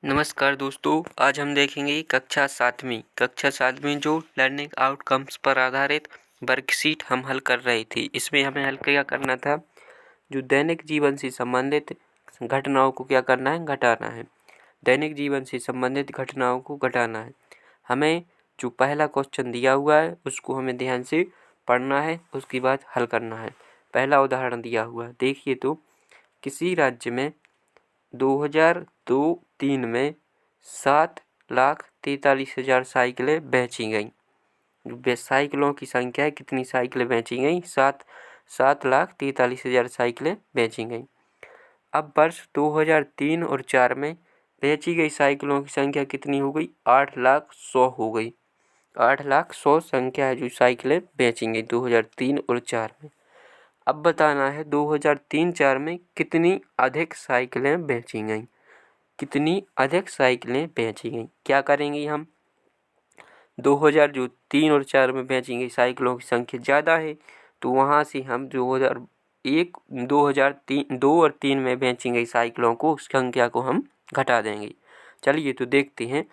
नमस्कार दोस्तों, आज हम देखेंगे कक्षा सातवीं जो लर्निंग आउटकम्स पर आधारित वर्कशीट हम हल कर रहे थे। इसमें हमें हल क्या करना था, जो दैनिक जीवन से संबंधित घटनाओं को क्या करना है, घटाना है। दैनिक जीवन से संबंधित घटनाओं को घटाना है। हमें जो पहला क्वेश्चन दिया हुआ है उसको हमें ध्यान से पढ़ना है, उसके बाद हल करना है। पहला उदाहरण दिया हुआ है, देखिए तो, किसी राज्य में 2002-03 में 7,43,000 साइकिलें बेची गईं। साइकिलों की संख्या है, कितनी साइकिलें बेची गईं? 7,43,000 साइकिलें बेची गईं। अब वर्ष 2003 और 4 में बेची गई साइकिलों की संख्या कितनी हो गई? 8,100,000 हो गई। 8,100,000 संख्या है जो साइकिलें बेची गई 2003 और 4 में। अब बताना है 2003-4 में कितनी अधिक साइकिलें बेची गईं। कितनी अधिक साइकिलें बेची गईं, क्या करेंगे हम? 2003 और 4 में बेची गई साइकिलों की संख्या ज़्यादा है, तो वहाँ से हम 2 और 3 में बेची गई साइकिलों को, उस संख्या को हम घटा देंगे। चलिए तो देखते हैं।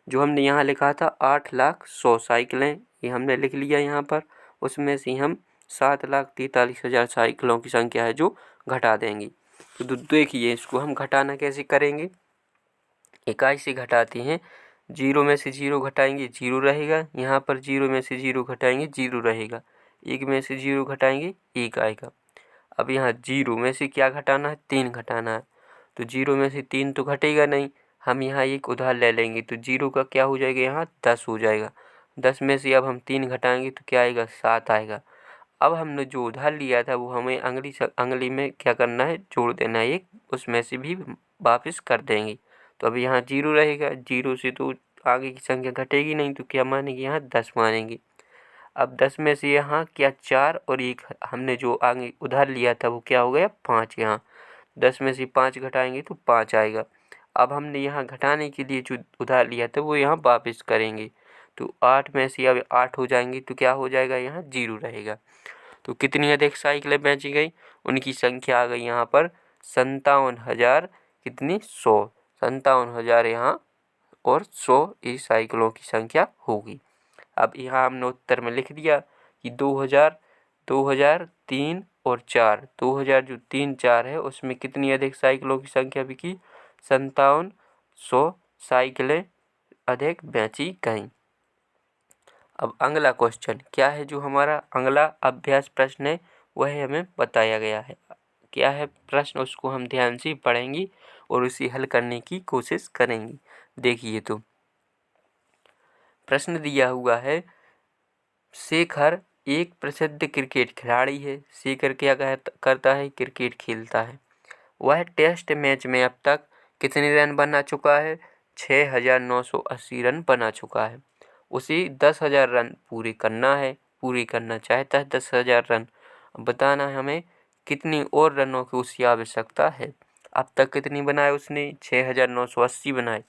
जो हमने यहाँ लिखा था 8,100,000 साइकिलें, ये हमने लिख लिया यहाँ पर। उसमें से हम 7,43,000 साइकिलों की संख्या है जो घटा देंगे। तो देखिए, इसको हम घटाना कैसे करेंगे। इकाई से घटाते हैं। 0 में से 0 घटाएंगे, 0 रहेगा। यहाँ पर 0 में से 0 घटाएंगे, 0 रहेगा। 1 में से 0 घटाएंगे, 1 आएगा। अब यहाँ 0 में से क्या घटाना है? 3 घटाना है। तो 0 में से 3 तो घटेगा नहीं, हम यहाँ एक उधार ले लेंगे, तो 0 का क्या हो जाएगा? यहाँ 10 हो जाएगा। 10 में से अब हम 3 घटाएंगे तो क्या आएगा? 7 आएगा। अब हमने जो उधार लिया था वो हमें अंगली में क्या करना है? जोड़ देना है एक, उसमें से भी वापस कर देंगे। तो अब यहाँ 0 रहेगा। 0 से तो आगे की संख्या घटेगी नहीं, तो क्या मानेंगे? यहाँ 10 मानेंगे। अब 10 में से यहाँ क्या 4 और 1 हमने जो आगे उधार लिया था वो क्या हो गया? 5। यहाँ 10 में से 5 घटाएंगे तो 5 आएगा। अब हमने यहाँ घटाने के लिए जो उधार लिया था वो यहाँ वापस करेंगे, तो 8 में से अब 8 हो जाएंगे, तो क्या हो जाएगा? यहाँ 0 रहेगा। तो कितनी अधिक साइकिलें बेची गई? उनकी संख्या आ गई यहाँ पर 57,000। कितनी? 100। 57,000 यहाँ और 100 इस साइकिलों की संख्या होगी। अब यहाँ हमने उत्तर में लिख दिया कि 2003 और 4, 2000 जो 3-4 है उसमें कितनी अधिक साइकिलों की संख्या बिकी? 57,100 साइकिलें अधिक बेची गईं। अब अगला क्वेश्चन क्या है? जो हमारा अगला अभ्यास प्रश्न है वह हमें बताया गया है। क्या है प्रश्न, उसको हम ध्यान से पढ़ेंगे और उसे हल करने की कोशिश करेंगे। देखिए तो, प्रश्न दिया हुआ है, शेखर एक प्रसिद्ध क्रिकेट खिलाड़ी है। शेखर क्या करता है? क्रिकेट खेलता है। वह टेस्ट मैच में अब तक कितने रन बना चुका है? 6,980 रन बना चुका है। उसे 10,000 रन पूरे करना चाहता है 10,000 रन। अब बताना है हमें कितनी और रनों की उसकी आवश्यकता है। अब तक कितनी बनाए उसने? 6,980 बनाए।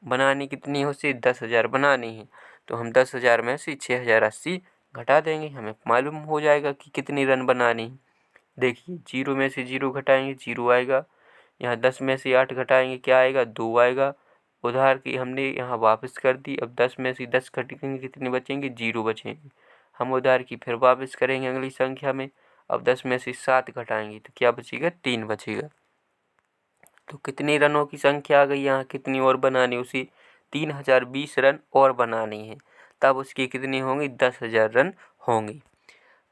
बनानी कितनी है उसे? 10,000 बनानी है। तो हम 10,000 में से 6,080 घटा देंगे, हमें मालूम हो जाएगा कि कितनी रन बनानी है। देखिए, 0 में से 0 घटाएंगे, 0 आएगा। यहाँ 10 में से 8 घटाएंगे, क्या आएगा? 2 आएगा। उधार की हमने यहाँ वापस कर दी। अब 10 में से 10 घटेंगे, कितने बचेंगे? 0 बचेंगे। हम उधार की फिर वापस करेंगे अगली संख्या में। अब 10 में से 7 घटाएंगे तो क्या बचेगा? 3 बचेगा। तो कितनी रनों की संख्या आ गई? यहाँ कितनी और बनानी? उसी 3,020 रन और बनानी है, तब उसकी कितनी होंगी? 10,000 रन होंगी।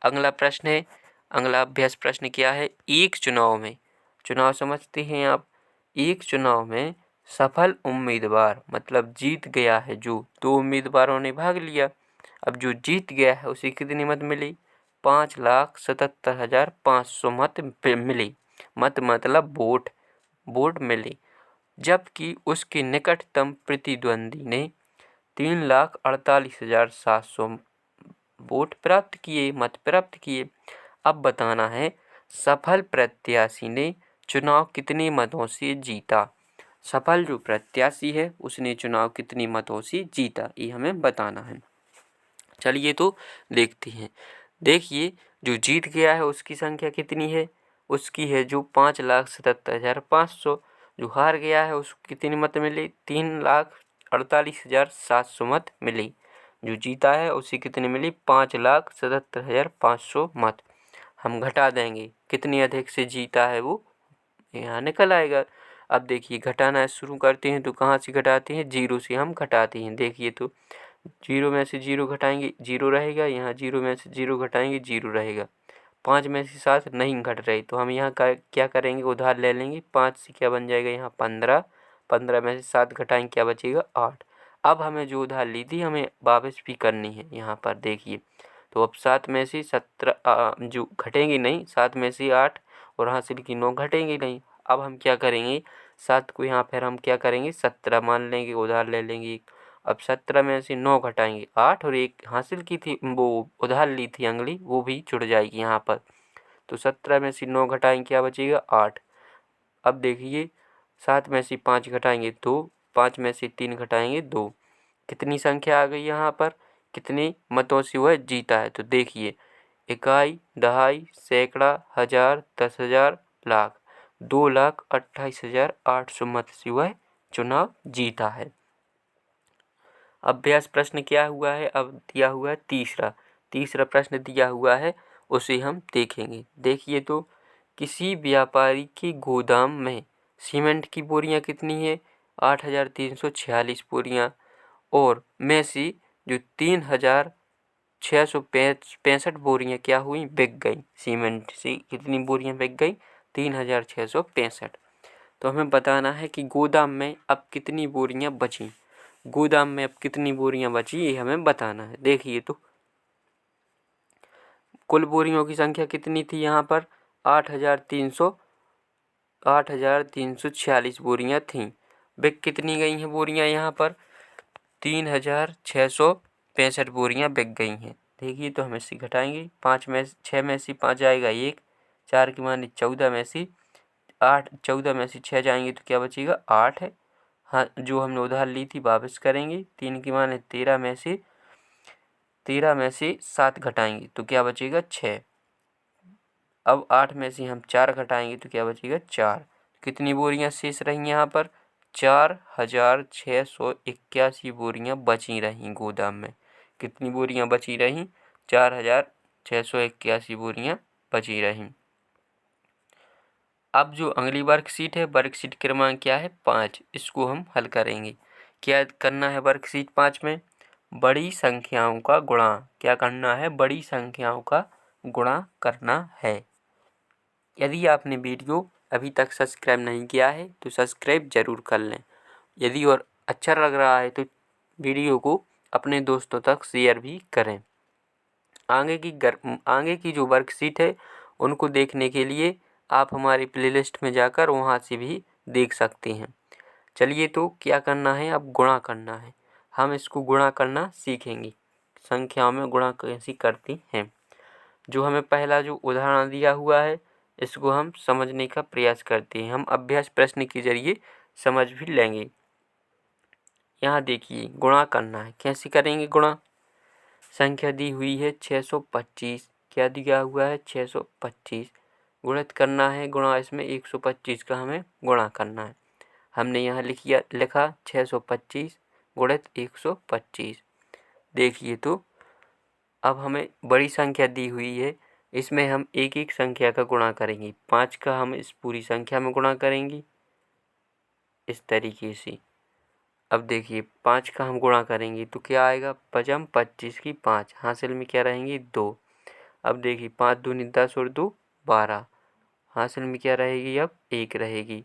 अगला प्रश्न है, अगला अभ्यास प्रश्न क्या है? एक चुनाव में, चुनाव समझते हैं आप, एक चुनाव में सफल उम्मीदवार मतलब जीत गया है, जो 2 उम्मीदवारों ने भाग लिया। अब जो जीत गया है उसे कितनी मत मिली? 5,77,500 मत मिली। मत मतलब वोट मिली। जबकि उसके निकटतम प्रतिद्वंदी ने 3,48,700 वोट प्राप्त किए, मत प्राप्त किए। अब बताना है सफल प्रत्याशी ने चुनाव कितने मतों से जीता। सफल जो प्रत्याशी है उसने चुनाव कितने मतों से जीता, ये हमें बताना है। चलिए तो देखते हैं। देखिए, जो जीत गया है उसकी संख्या कितनी है? उसकी है जो 5,77,500। जो हार गया है उसको कितने मत मिले? 3,48,700 मत मिली। जो जीता है उसे कितने मिली? 5,77,500 मत। हम घटा देंगे, कितनी अधिक से जीता है वो यहाँ निकल आएगा। अब देखिए घटाना शुरू करते हैं तो कहाँ से घटाते हैं? 0 से हम घटाते हैं। देखिए तो 0 में से 0 घटाएंगे 0 रहेगा, यहाँ 0 में से 0 घटाएंगे 0 रहेगा। 5 में से 7 नहीं घट रही तो हम यहाँ क्या करेंगे? उधार ले लेंगे। 5 से क्या बन जाएगा? यहाँ 15। 15 में से 7 घटाएंगे क्या बचेगा? 8। अब हमें जो उधार ली थी हमें वापस भी करनी है यहाँ पर देखिए। तो अब 7 में से 17 जो घटेंगे नहीं, 7 में से 8 और हासिल की 9 घटेंगे नहीं। अब हम क्या करेंगे? 7 को यहाँ फिर हम क्या करेंगे? 17 मान लेंगे, उधार ले लेंगे। अब 17 में से 9 घटाएंगे 8 और एक हासिल की थी वो उधार ली थी अगली, वो भी जुड़ जाएगी यहाँ पर। तो 17 में से 9 घटाएंगे क्या बचेगा? 8। अब देखिए 7 में से 5 घटाएंगे 2, 5 में से 3 घटाएंगे 2। कितनी संख्या आ गई यहाँ पर? कितने मतों से वह जीता है? तो देखिए इकाई, दहाई, सैकड़ा, हजार, 10,000, लाख। 2,28,800 मत से वह चुनाव जीता है। अभ्यास प्रश्न क्या हुआ है? अब दिया हुआ है तीसरा प्रश्न दिया हुआ है, उसे हम देखेंगे। देखिए तो किसी व्यापारी के गोदाम में सीमेंट की बोरियां कितनी है? 8,346 बोरियां और में से जो 3,665 बोरियां क्या हुई? बिक गई। सीमेंट से कितनी बोरियां बिक गई? 3,665। तो हमें बताना है कि गोदाम में अब कितनी बोरियां बची। गोदाम में अब कितनी बोरियां बची ये हमें बताना है। देखिए तो कुल बोरियों की संख्या कितनी थी यहाँ पर? 8,346 बोरियां थीं। बिक कितनी गई हैं बोरियां यहाँ पर? 3,665 बोरियां बिक गई हैं। देखिए तो हम इससे घटाएंगे। 6 में से 5 आएगा 1, 4 की माने 14 में से 8, 14 में से 6 जाएंगे तो क्या बचेगा? 8 है। हाँ, जो हमने उधार ली थी वापस करेंगे। 3 की माने 13 में से 7 घटाएंगे तो क्या बचेगा? 6। अब 8 में से हम 4 घटाएंगे तो क्या बचेगा? 4। कितनी बोरियां शेष रही यहाँ पर? 4,681 बोरियां बची रहीं गोदाम में। कितनी बोरियां बची रहीं? 4,681 बोरियां बची रहीं। अब जो अगली वर्कशीट है, वर्कशीट क्रमांक क्या है? 5। इसको हम हल करेंगे। क्या करना है वर्कशीट 5 में? बड़ी संख्याओं का गुणा। क्या करना है? बड़ी संख्याओं का गुणा करना है। यदि आपने वीडियो अभी तक सब्सक्राइब नहीं किया है तो सब्सक्राइब जरूर कर लें। यदि और अच्छा लग रहा है तो वीडियो को अपने दोस्तों तक शेयर भी करें। आगे की जो वर्कशीट है उनको देखने के लिए आप हमारी प्लेलिस्ट में जाकर वहाँ से भी देख सकते हैं। चलिए तो क्या करना है? अब गुणा करना है। हम इसको गुणा करना सीखेंगे। संख्याओं में गुणा कैसे करते हैं। जो हमें पहला जो उदाहरण दिया हुआ है इसको हम समझने का प्रयास करते हैं। हम अभ्यास प्रश्न के जरिए समझ भी लेंगे। यहाँ देखिए गुणा करना है। कैसे करेंगे गुणा? संख्या दी हुई है 625। क्या दिया हुआ है? 625। गुणित करना है। गुणा इसमें 125 का हमें गुणा करना है। हमने यहाँ लिखा 625 गुणित 125। देखिए तो अब हमें बड़ी संख्या दी हुई है, इसमें हम एक एक संख्या का गुणा करेंगे। 5 का हम इस पूरी संख्या में गुणा करेंगे इस तरीके से। अब देखिए 5 का हम गुणा करेंगे तो क्या आएगा? 5 25 की 5 हासिल में क्या रहेंगी? 2। अब देखिए 5 दूनी 10 और 2 12 हासिल में क्या रहेगी? अब 1 रहेगी।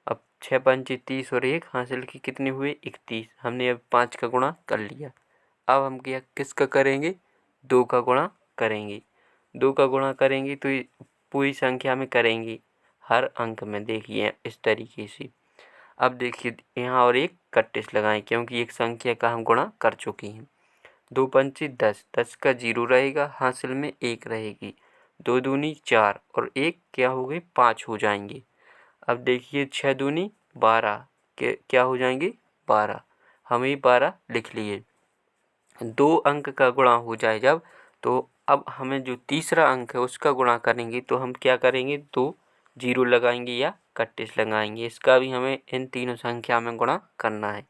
अब 6 पंचे 30 और 1 हासिल की कितनी हुई? 31। हमने अब 5 का गुणा कर लिया। अब हम क्या किसका करेंगे? 2 का गुणा करेंगे। 2 का गुणा करेंगे तो ये पूरी संख्या में करेंगे हर अंक में। देखिए इस तरीके से। अब देखिए यहाँ और एक कट्टिस लगाएं क्योंकि एक संख्या का हम गुणा कर चुके हैं। 2 पंचे 10, 10 का 0 रहेगा, हासिल में 1 रहेगी। 2 दूनी 4 और 1 क्या हो गई? 5 हो जाएंगे। अब देखिए 6 दूनी 12 के क्या हो जाएंगे? 12। हम ये 12 लिख लिए। 2 अंक का गुणा हो जाए जब, तो अब हमें जो तीसरा अंक है उसका गुणा करेंगे तो हम क्या करेंगे? 2 जीरो लगाएंगे या कट्टिस लगाएंगे। इसका भी हमें इन तीनों संख्या में गुणा करना है।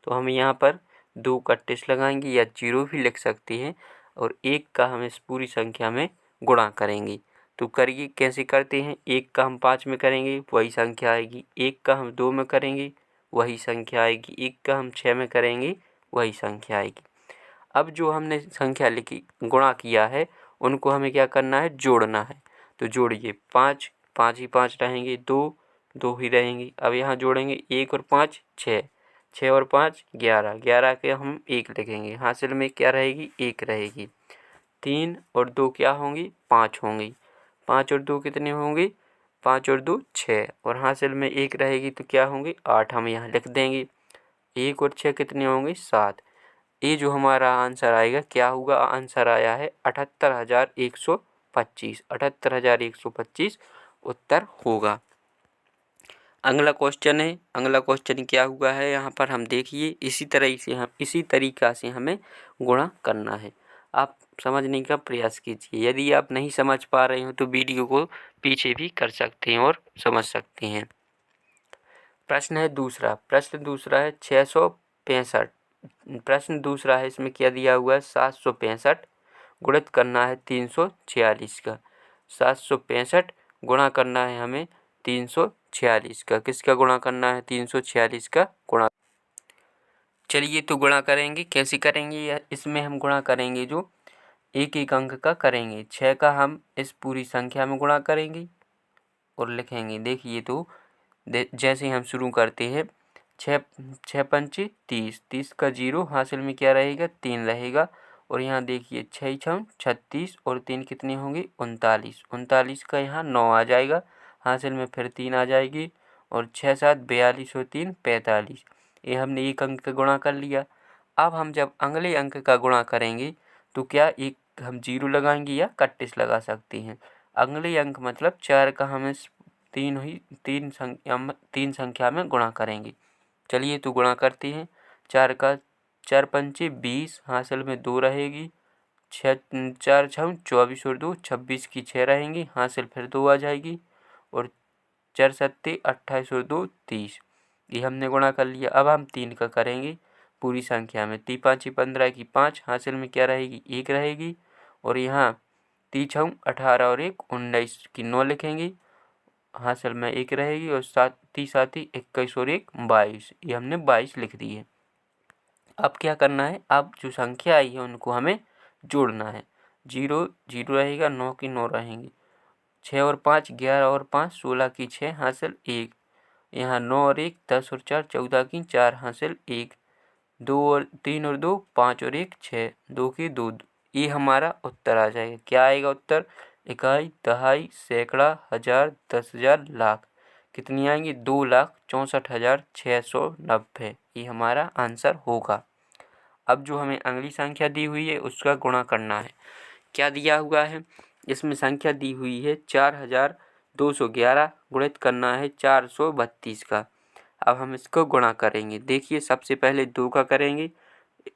तो हम यहाँ पर 2 कट्टिस लगाएंगे या जीरो भी लिख सकते हैं और 1 का हम इस पूरी संख्या में गुणा करेंगे। तो करिए कैसे करते हैं। 1 का हम 5 में करेंगे वही संख्या आएगी, 1 का हम 2 में करेंगे वही संख्या आएगी, 1 का हम 6 में करेंगे वही संख्या आएगी। अब जो हमने संख्या लिखी गुणा किया है उनको हमें क्या करना है, जोड़ना है। तो जोड़िए 5 5 ही 5 रहेंगे, 2 2 ही रहेंगे। अब यहाँ जोड़ेंगे 1 और 5 6, 6 और 5 11, 11 के हम 1 लिखेंगे, हासिल में क्या रहेगी 1 रहेगी। 3 और 2 क्या होंगी 5 होंगी, 5 और 2 कितने होंगे 5 और 2 6 और हासिल में 1 रहेगी तो क्या होंगी 8, हम यहाँ लिख देंगे। 1 और 6 कितने होंगे 7। ये जो हमारा आंसर आएगा क्या होगा, आंसर आया है 78,125, 78,125 उत्तर होगा। अगला क्वेश्चन है, अगला क्वेश्चन क्या हुआ है यहाँ पर हम देखिए, इसी तरीका से हमें गुणा करना है। आप समझने का प्रयास कीजिए। यदि आप नहीं समझ पा रहे हो तो वीडियो को पीछे भी कर सकते हैं और समझ सकते हैं। प्रश्न है दूसरा, प्रश्न दूसरा है 665। प्रश्न दूसरा है, इसमें क्या दिया हुआ है 765 गुणित करना है 346 का। 765 गुणा करना है हमें 346 का। किसका गुणा करना है 346 का गुणा। चलिए तो गुणा करेंगे, कैसे करेंगे। इसमें हम गुणा करेंगे जो एक एक अंक का करेंगे। 6 का हम इस पूरी संख्या में गुणा करेंगे और लिखेंगे। देखिए तो जैसे हम शुरू करते हैं 6 पंचे 30, 30 का 0 हासिल में क्या रहेगा 3 रहेगा। और यहाँ देखिए 6 6 36 और 3 कितने होंगे 39, 39 का यहाँ 9 आ जाएगा, हासिल में फिर 3 आ जाएगी और 6 7 42 और 3 45। ये हमने एक अंक का गुणा कर लिया। अब हम जब अगले अंक का गुणा करेंगे तो क्या एक हम 0 लगाएंगे या कट्टिस लगा सकते हैं। अगले अंक मतलब 4 का हम इस तीन संख्या में गुणा करेंगे। चलिए तो गुणा करते हैं। 4 का 4 पंचे 20, हासिल में 2 रहेगी। 6 4 6 24 और 2 26 की 6 रहेंगी, हासिल फिर 2 आ जाएगी और 4 सत्ते 28 और 2 30। ये हमने गुणा कर लिया। अब हम 3 का करेंगे पूरी संख्या में। 3 5 15 की 5, हासिल में क्या रहेगी 1 रहेगी और यहाँ 3 6 18 और 1 19 की 9 लिखेंगे, हासिल में 1 रहेगी और 7 21 और 1 22। ये हमने 22 लिख दी है। अब क्या करना है, अब जो संख्या आई है उनको हमें जोड़ना है। 0 0 रहेगा, 9 की 9 रहेंगी, 6 और 5 11 और 5 16 की 6 हासिल 1, यहाँ 9 और 1 10 और 4 14 की 4 हासिल 1, 2 और 3 और 2 5 और 1 6, 2 की 2। ये हमारा उत्तर आ जाएगा। क्या आएगा उत्तर, इकाई, दहाई, सैकड़ा, हज़ार, 10,000, लाख। कितनी आएंगी 2,64,690। ये हमारा आंसर होगा। अब जो हमें अगली संख्या दी हुई है उसका गुणा करना है। क्या दिया हुआ है, इसमें संख्या दी हुई है 4,211 गुणित करना है 432 का। अब हम इसको गुणा करेंगे। देखिए सबसे पहले 2 का करेंगे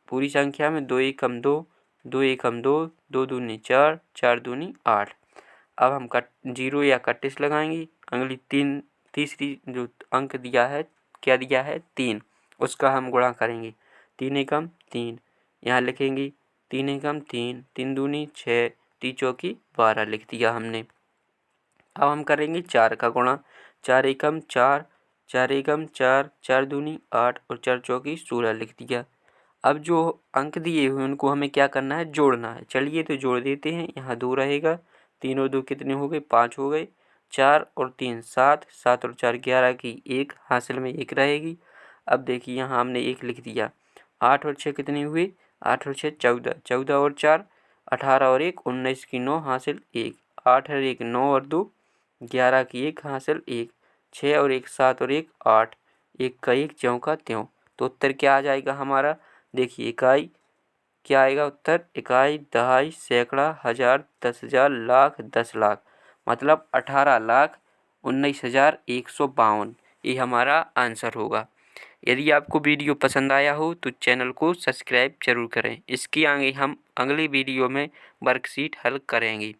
पूरी संख्या में। 2 1 हम 2, 2 1 हम 2, 2 दूनी 4, 4 दूनी 8। अब हम 0 या कट्टिस लगाएंगे। अगली तीसरी जो अंक दिया है, क्या दिया है 3, उसका हम गुणा करेंगे। 3 एकम 3, यहाँ लिखेंगे 3 एकम 3, 3 दूनी 6, 3 चौकी 12 लिख दिया हमने। अब हम करेंगे 4 का गुणा। 4 एकम 4, 4 एकम 4, 4 दूनी 8 और 4 चौकी 16 लिख दिया। अब जो अंक दिए हुए उनको हमें क्या करना है, जोड़ना है। चलिए तो जोड़ देते हैं। यहाँ 2 रहेगा, 3 और 2 कितने हो गए 5 हो गए, 4 और 3 7, 7 और 4 11 की 1, हासिल में 1 रहेगी। अब देखिए यहाँ हमने 1 लिख दिया। 8 और 6 कितनी हुई, 8 और 6 14, 14 और 4 18 और 1 19 की 9 हासिल 1, 8 और 1 9 और 2 11 की 1 हासिल 1, 6 और 1 7 और 1 8, 1 का 1 ज्यों का त्यों। तो उत्तर क्या आ जाएगा हमारा, देखिए इकाई क्या आएगा उत्तर, इकाई, दहाई, सैकड़ा, हज़ार, 10,000, लाख, 10 लाख, मतलब 18,19,152। ये हमारा आंसर होगा। यदि आपको वीडियो पसंद आया हो तो चैनल को सब्सक्राइब जरूर करें। इसकी आगे हम अगली वीडियो में वर्कशीट हल करेंगे।